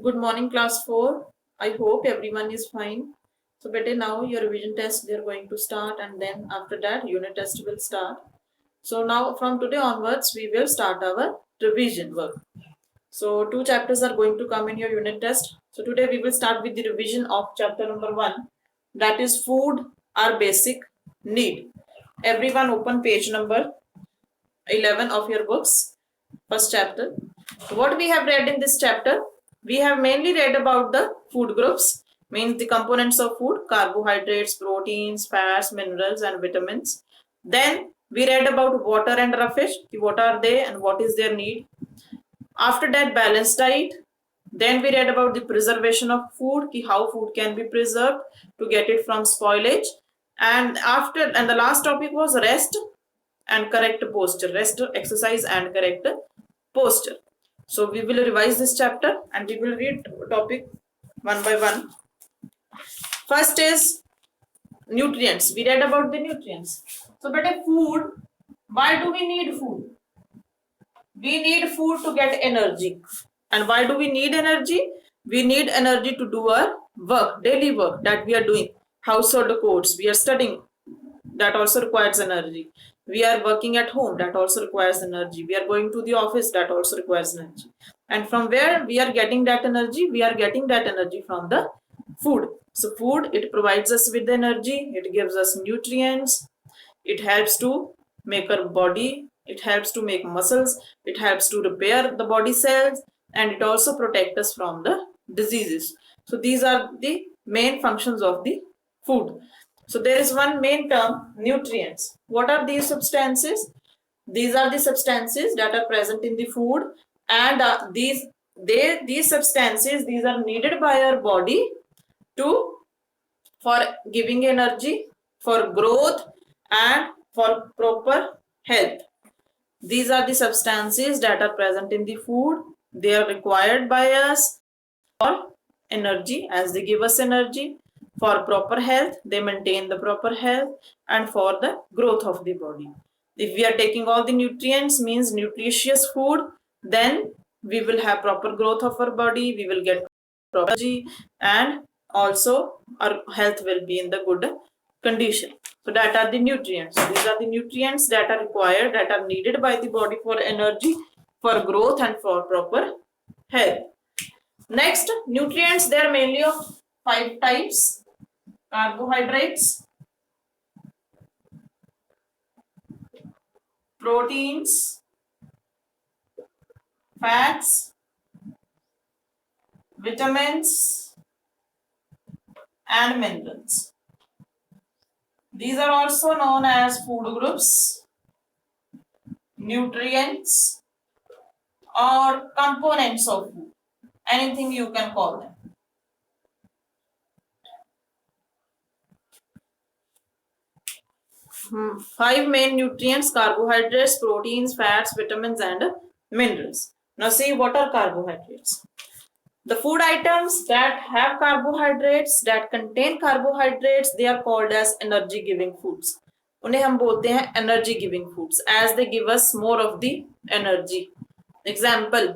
Good morning, class 4. I hope everyone is fine. So, better now your revision test they are going to start, and then after that, unit test will start. So, now from today onwards, we will start our revision work. So, two chapters are going to come in your unit test. So, today we will start with the revision of chapter number 1, that is food, our basic need. Everyone open page number 11 of your books, first chapter. What we have read in this chapter? We have mainly read about the food groups, means the components of food, carbohydrates, proteins, fats, minerals, and vitamins. Then we read about water and roughage, what are they and what is their need. After that, balanced diet. Then we read about the preservation of food, how food can be preserved to get it from spoilage. And the last topic was rest and correct posture, rest, exercise, and correct posture. So we will revise this chapter and we will read topic one by one. First is nutrients. We read about the nutrients. So, but a food, why do we need food? We need food to get energy. And why do we need energy? We need energy to do our work, daily work that we are doing. Household chores, we are studying, that also requires energy. We are working at home, that also requires energy. We are going to the office, that also requires energy. And from where we are getting that energy? We are getting that energy from the food. So food, it provides us with energy, it gives us nutrients, it helps to make our body, it helps to make muscles, it helps to repair the body cells, and it also protects us from the diseases. So these are the main functions of the food. So there is one main term, nutrients. What are these substances? These are the substances that are present in the food, and these substances, these are needed by our body to for giving energy, for growth, and for proper health. These are the substances that are present in the food. They are required by us for energy, as they give us energy, for proper health, they maintain the proper health, and for the growth of the body. If we are taking all the nutrients, means nutritious food, then we will have proper growth of our body, we will get proper energy, and also our health will be in the good condition. So that are the nutrients. These are the nutrients that are required, that are needed by the body for energy, for growth, and for proper health. Next, nutrients, they are mainly of 5 types. Carbohydrates, proteins, fats, vitamins, and minerals. These are also known as food groups, nutrients, or components of food. Anything you can call them. Five main nutrients: carbohydrates, proteins, fats, vitamins, and minerals. Now see, what are carbohydrates? The food items that have carbohydrates, that contain carbohydrates, they are called as energy giving foods. उन्हें हम बोलते हैं energy giving foods, as they give us more of the energy. Example: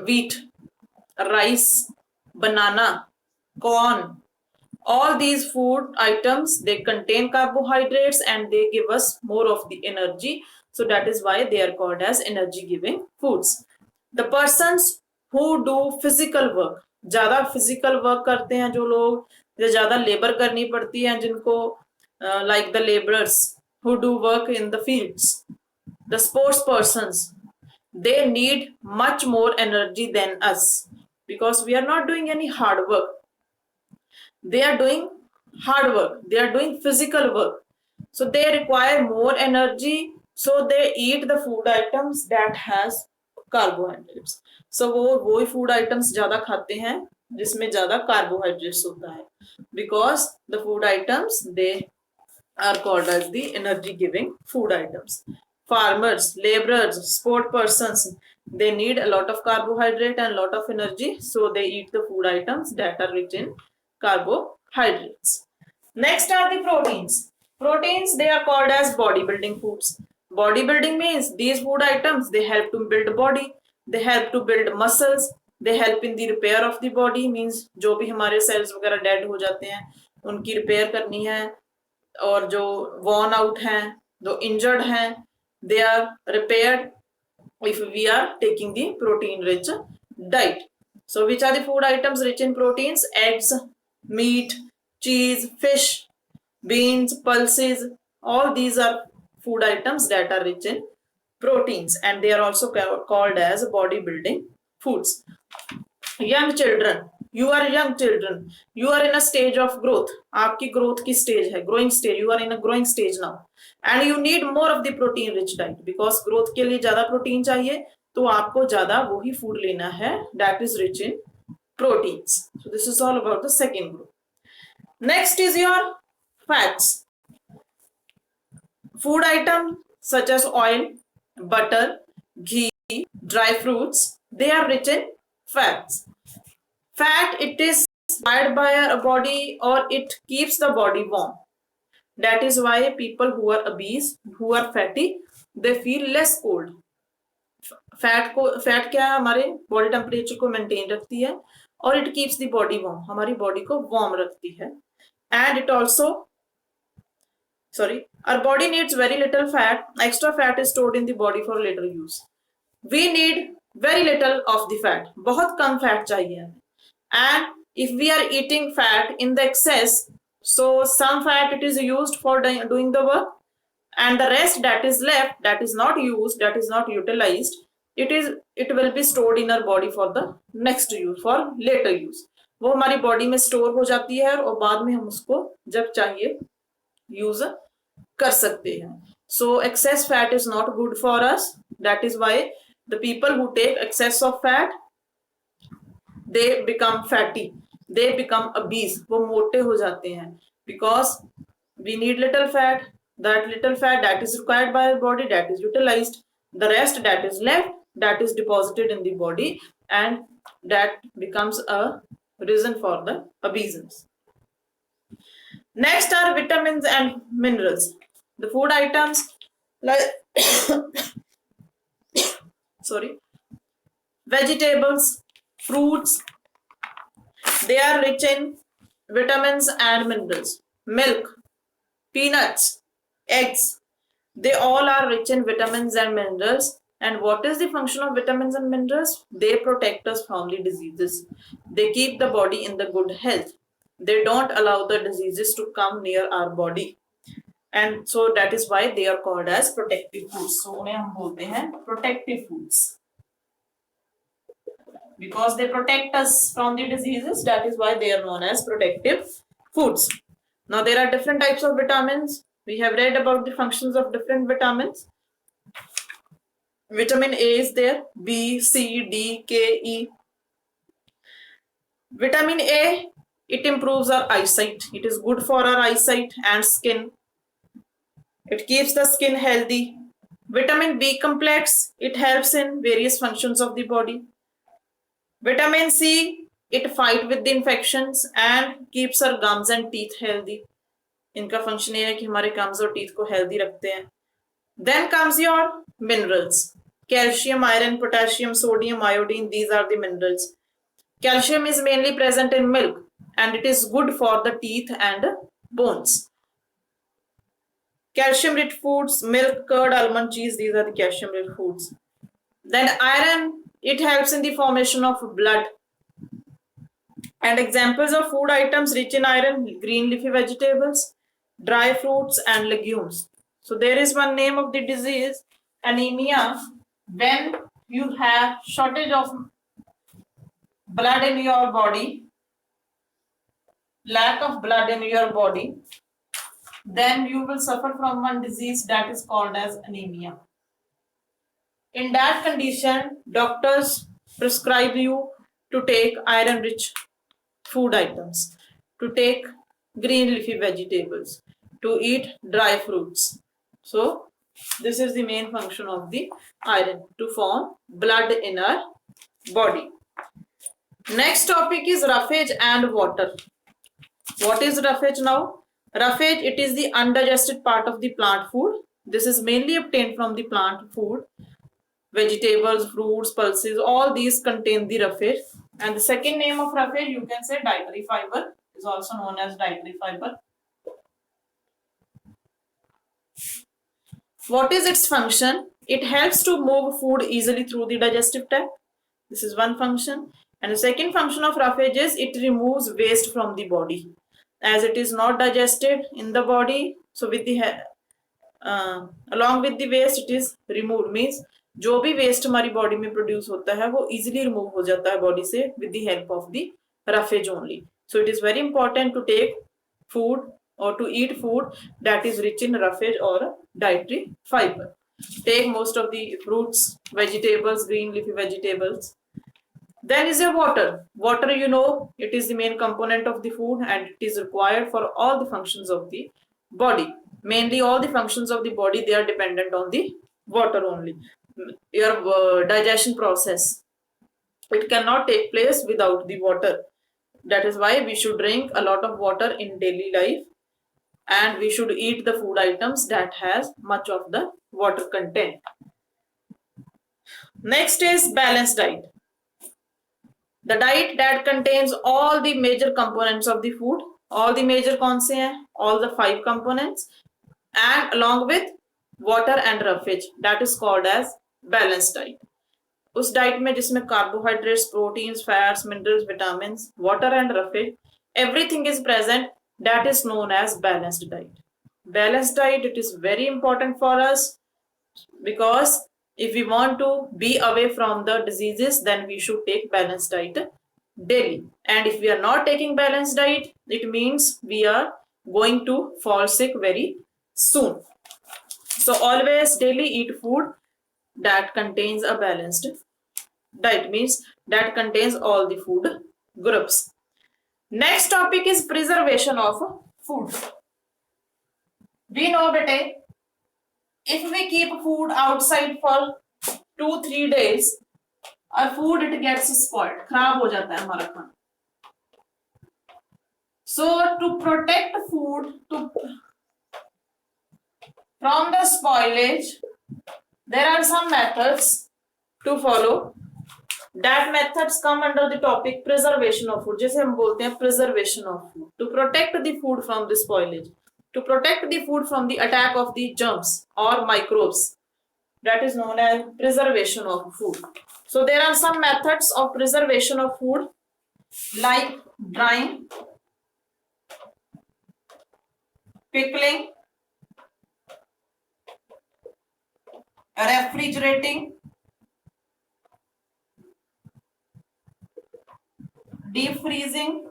wheat, rice, banana, corn. All these food items, they contain carbohydrates and they give us more of the energy. So that is why they are called as energy giving foods. The persons who do physical work, ज़्यादा physical work करते हैं जो लोग, जो ज़्यादा labor करनी पड़ती है जिनको, like the laborers who do work in the fields, the sports persons, they need much more energy than us, because we are not doing any hard work. They are doing hard work, they are doing physical work, so they require more energy, so they eat the food items that has carbohydrates. So वो food items ज़्यादा खाते हैं जिसमें ज़्यादा carbohydrates होता है, because the food items, they are called as the energy giving food items. Farmers, laborers, sport persons, they need a lot of carbohydrate and a lot of energy, so they eat the food items that are rich in carbohydrates. Next are the proteins. Proteins, they are called as bodybuilding foods. Bodybuilding means these food items, they help to build body, they help to build muscles, they help in the repair of the body, means जो भी हमारे sales वगैरह dead हो जाते हैं उनकी repair करनी है, और जो वॉर्न आउट हैं, जो इंजर्ड हैं, they are repaired if we are taking the protein rich diet. So which are the food items rich in proteins? Eggs, meat, cheese, fish, beans, pulses, all these are food items that are rich in proteins, and they are also called as bodybuilding foods. Young children, you are young children, you are in a stage of growth, आपकी growth की stage है, growing stage, you are in a growing stage now, and you need more of the protein rich diet, because growth के लिए ज्यादा protein चाहिए, तो आपको ज्यादा वही फूड लेना है that is rich in proteins. So this is all about the second group. Next is your fats. Food item such as oil, butter, ghee, dry fruits, they are rich in fats. Fat, it is fired by a body, or it keeps the body warm. That is why people who are obese, who are fatty, they feel less cold. Fat क्या है, हमारे body temperature को maintain रखती है, और it keeps the body warm, हमारी body को warm रखती है. And it also our body needs very little fat. Extra fat is stored in the body for later use. We need very little of the fat. बहुत कम fat चाहिए हमें. And if we are eating fat in the excess, so some fat it is used for doing the work, and the rest that is left, that is not used, that is not utilized, it will be stored in our body for the next use, for later use. वो हमारी body में store हो जाती है, और बाद में हम उसको जब चाहिए यूज कर सकते हैं. So excess fat is not good for us. That is why the people who take excess of fat, they become fatty, they become obese, वो मोटे हो जाते हैं, because we need little fat. That little fat that is required by our body, that is utilized. The rest that is left, that is deposited in the body, and that becomes a reason for the obeseness. Next are vitamins and minerals. The food items like vegetables, fruits, they are rich in vitamins and minerals. Milk, peanuts, eggs, they all are rich in vitamins and minerals. And what is the function of vitamins and minerals? They protect us from the diseases. They keep the body in the good health. They don't allow the diseases to come near our body. And so that is why they are called as protective foods. So उन्हें हम बोलते हैं protective foods, because they protect us from the diseases. That is why they are known as protective foods. Now there are different types of vitamins. We have read about the functions of different vitamins. Vitamin A is there, B, C, D, K, E. Vitamin A, it improves our eyesight. It is good for our eyesight and skin. It keeps the skin healthy. Vitamin B complex, it helps in various functions of the body. Vitamin C, it fight with the infections and keeps our gums and teeth healthy. इनका function ये है कि हमारे gums और teeth को healthy रखते हैं. Then comes your minerals. Calcium, iron, potassium, sodium, iodine, these are the minerals. Calcium is mainly present in milk, and it is good for the teeth and bones. Calcium rich foods, milk, curd, almond, cheese, these are the calcium rich foods. Then iron, it helps in the formation of blood. And examples of food items rich in iron: green leafy vegetables, dry fruits, and legumes. So there is one name of the disease, anemia, when you have shortage of blood in your body, lack of blood in your body, then you will suffer from one disease that is called as anemia. In that condition, doctors prescribe you to take iron rich food items, to take green leafy vegetables, to eat dry fruits. So this is the main function of the iron, to form blood in our body. Next topic is roughage and water. What is roughage now? Roughage, it is the undigested part of the plant food. This is mainly obtained from the plant food. vegetables, fruits, pulses, all these contain the roughage. And the second name of roughage, you can say dietary fiber, is also known as dietary fiber. What is its function? It helps to move food easily through the digestive tract. This is one function. And the second function of roughage is it removes waste from the body. As it is not digested in the body, so with the along with the waste it is removed, means जो भी waste हमारी body में produce होता है वो easily remove हो जाता है बॉडी से with the help of the roughage only. So it is very important to take food or to eat food that is rich in roughage or dietary fiber. Take most of the fruits, vegetables, green leafy vegetables. Then is your water. Water, you know, it is the main component of the food and it is required for all the functions of the body. Mainly all the functions of the body, they are dependent on the water only. Your digestion process, it cannot take place without the water. That is why we should drink a lot of water in daily life and we should eat the food items that has much of the water content. Next is balanced diet. The diet that contains all the major components of the food. All the major कौन से हैं? All the 5 components and along with water and roughage, that is called as balanced diet. उस diet में जिसमें carbohydrates, proteins, fats, minerals, vitamins, water and roughage, everything is present, that is known as balanced diet. Balanced diet, it is very important for us because if we want to be away from the diseases, then we should take balanced diet daily. And if we are not taking balanced diet, it means we are going to fall sick very soon. So always daily eat food that contains a balanced diet, means that contains all the food groups. Next topic is preservation of food. We know bete, if we keep food outside for 2-3 days, our food it gets spoiled, खराब हो जाता है हमारा खाना. So to protect food from the spoilage, there are some methods to follow. That methods come under the topic preservation of food. जैसे हम बोलते हैं preservation of food. To protect the food from the spoilage, to protect the food from the attack of the germs or microbes, that is known as preservation of food. So there are some methods of preservation of food like drying, pickling, refrigerating, deep freezing,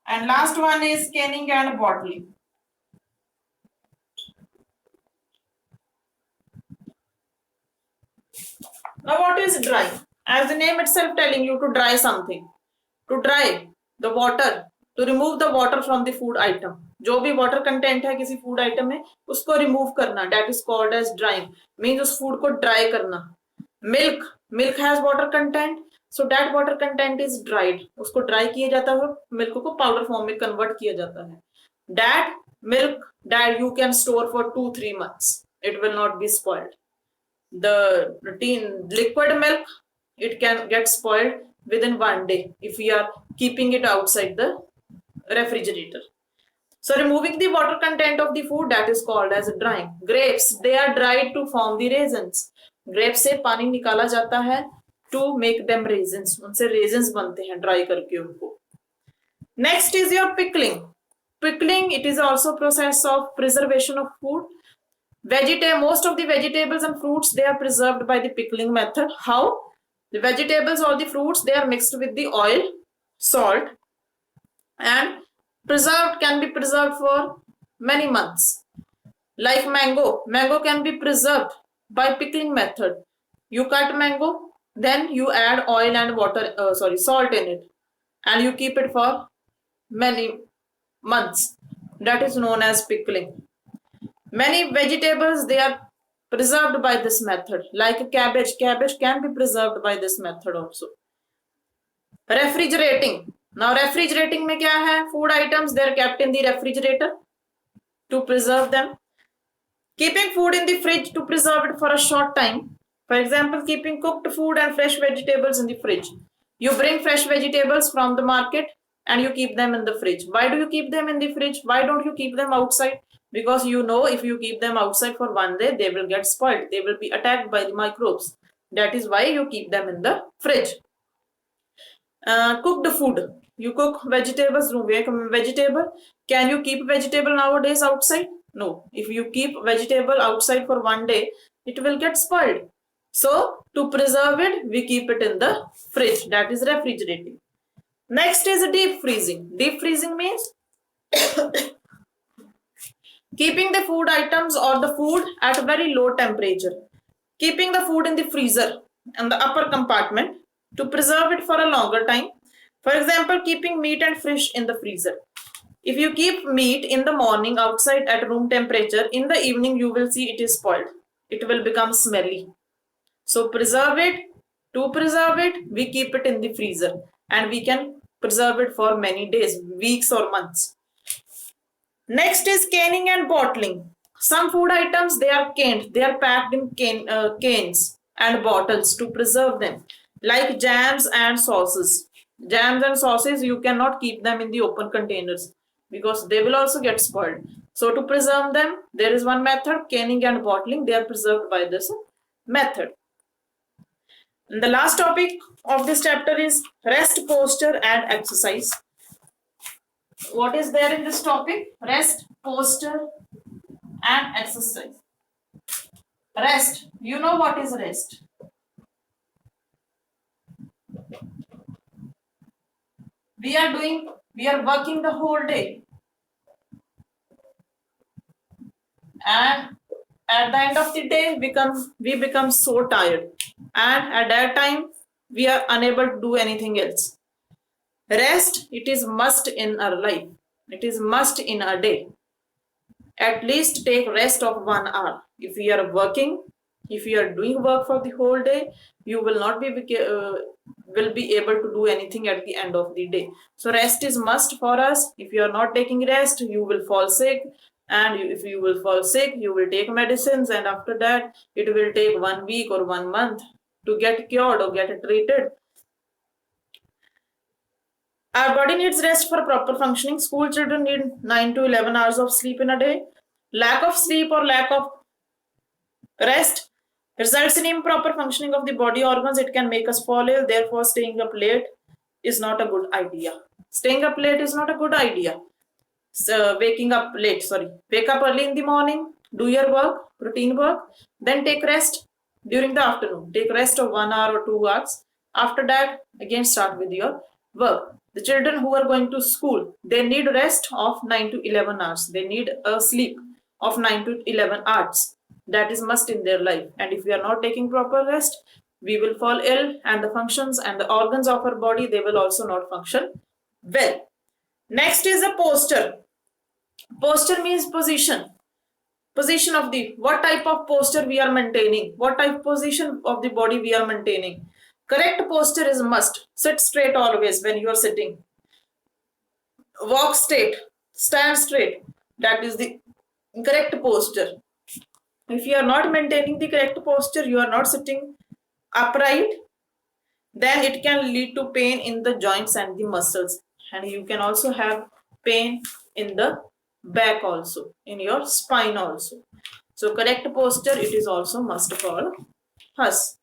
and last one is canning and bottling. Now what is drying? As the name itself telling you to dry something, to dry the water, to remove the water from the food item. जो भी water content है किसी food item में उसको remove करना, that is called as drying, means उस food को dry करना. Milk has water content, so that water content is dried. उसको dry किया जाता है, milk को powder form में convert किया जाता है. That milk that you can store for 2-3 months, it will not be spoiled. The routine liquid milk, it can get spoiled within 1 day if we are keeping it outside the refrigerator. So removing the water content of the food, that is called as drying. Grapes, they are dried to form the raisins. Grapes से पानी निकाला जाता है to make them raisins. उनसे raisins बनते हैं dry करके उनको. Next is your pickling. Pickling, it is also process of preservation of food. Most of the vegetables and fruits, they are preserved by the pickling method. How? The vegetables or the fruits, they are mixed with the oil, salt, and can be preserved for many months. Like mango can be preserved by pickling method. You cut mango, then you add oil and salt in it, and you keep it for many months. That is known as pickling. Many vegetables, they are preserved by this method. Like cabbage can be preserved by this method also. Refrigerating. Now refrigerating में क्या है? Food items, they are kept in the refrigerator to preserve them. Keeping food in the fridge to preserve it for a short time. For example, keeping cooked food and fresh vegetables in the fridge. You bring fresh vegetables from the market and you keep them in the fridge. Why do you keep them in the fridge? Why don't you keep them outside? Because you know if you keep them outside for one day, they will get spoiled. They will be attacked by the microbes. That is why you keep them in the fridge. Cooked food. You cook vegetables, vegetable. Can you keep vegetable nowadays outside? No. If you keep vegetable outside for one day, it will get spoiled. So to preserve it, we keep it in the fridge. That is refrigerating. Next is deep freezing. Deep freezing means keeping the food items or the food at a very low temperature. Keeping the food in the freezer and the upper compartment to preserve it for a longer time. For example, keeping meat and fish in the freezer. If you keep meat in the morning outside at room temperature, in the evening you will see it is spoiled. It will become smelly. So preserve it. To preserve it, we keep it in the freezer and we can preserve it for many days, weeks or months. Next is canning and bottling. Some food items, they are canned, they are packed in cans and bottles to preserve them, like jams and sauces. Jams and sauces, you cannot keep them in the open containers because they will also get spoiled. So to preserve them, there is one method, canning and bottling. They are preserved by this method. And the last topic of this chapter is rest, posture and exercise. What is there in this topic? Rest, posture and exercise. Rest. You know what is rest? We are working the whole day. And at the end of the day, we become so tired. And at that time, we are unable to do anything else. Rest, it is must in our life. It is must in our day. At least take rest of 1 hour. If you are working, if you are doing work for the whole day, you will not be able to do anything at the end of the day. So rest is must for us. If you are not taking rest, you will fall sick. And if you will fall sick, you will take medicines, and after that, it will take 1 week or 1 month to get cured or get treated. Our body needs rest for proper functioning. School children need 9 to 11 hours of sleep in a day. Lack of sleep or lack of rest results in improper functioning of the body organs. It can make us fall ill. Therefore, staying up late is not a good idea. Staying up late is not a good idea. So, wake up early in the morning, do your work, routine work, then take rest during the afternoon. Take rest of 1 hour or 2 hours. After that, again start with your work. The children who are going to school, they need rest of 9 to 11 hours. They need a sleep of 9 to 11 hours. That is must in their life. And if we are not taking proper rest, we will fall ill, and the functions and the organs of our body, they will also not function well. Next is a posture. Posture means position. Position of the, what type of posture we are maintaining, what type of position of the body we are maintaining. Correct posture is must. Sit straight always when you are sitting. Walk straight, stand straight. That is the correct posture. If you are not maintaining the correct posture, you are not sitting upright, then it can lead to pain in the joints and the muscles. And you can also have pain in the back also, in your spine also. So correct posture, it is also must for us.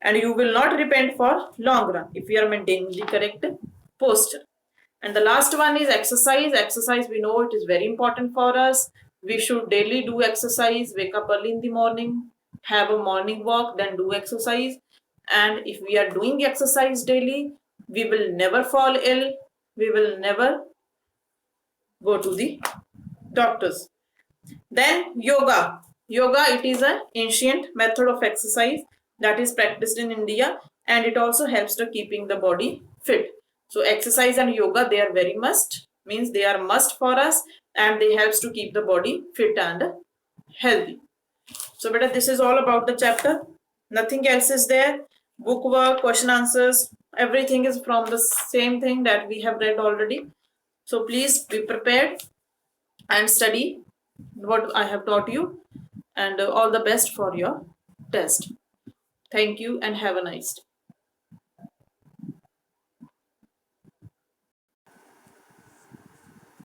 And you will not repent for long run if you are maintaining the correct posture. And the last one is exercise. Exercise, we know it is very important for us. We should daily do exercise, wake up early in the morning, have a morning walk, then do exercise. And if we are doing exercise daily, we will never fall ill. We will never go to the doctors. Then yoga. Yoga, it is an ancient method of exercise that is practiced in India, and it also helps to keeping the body fit. So exercise and yoga, they are very must, means they are must for us, and they helps to keep the body fit and healthy. So beta, this is all about the chapter. Nothing else is there. Book work, question answers, everything is from the same thing that we have read already. So please be prepared and study what I have taught you, and all the best for your test. Thank you and have a nice day.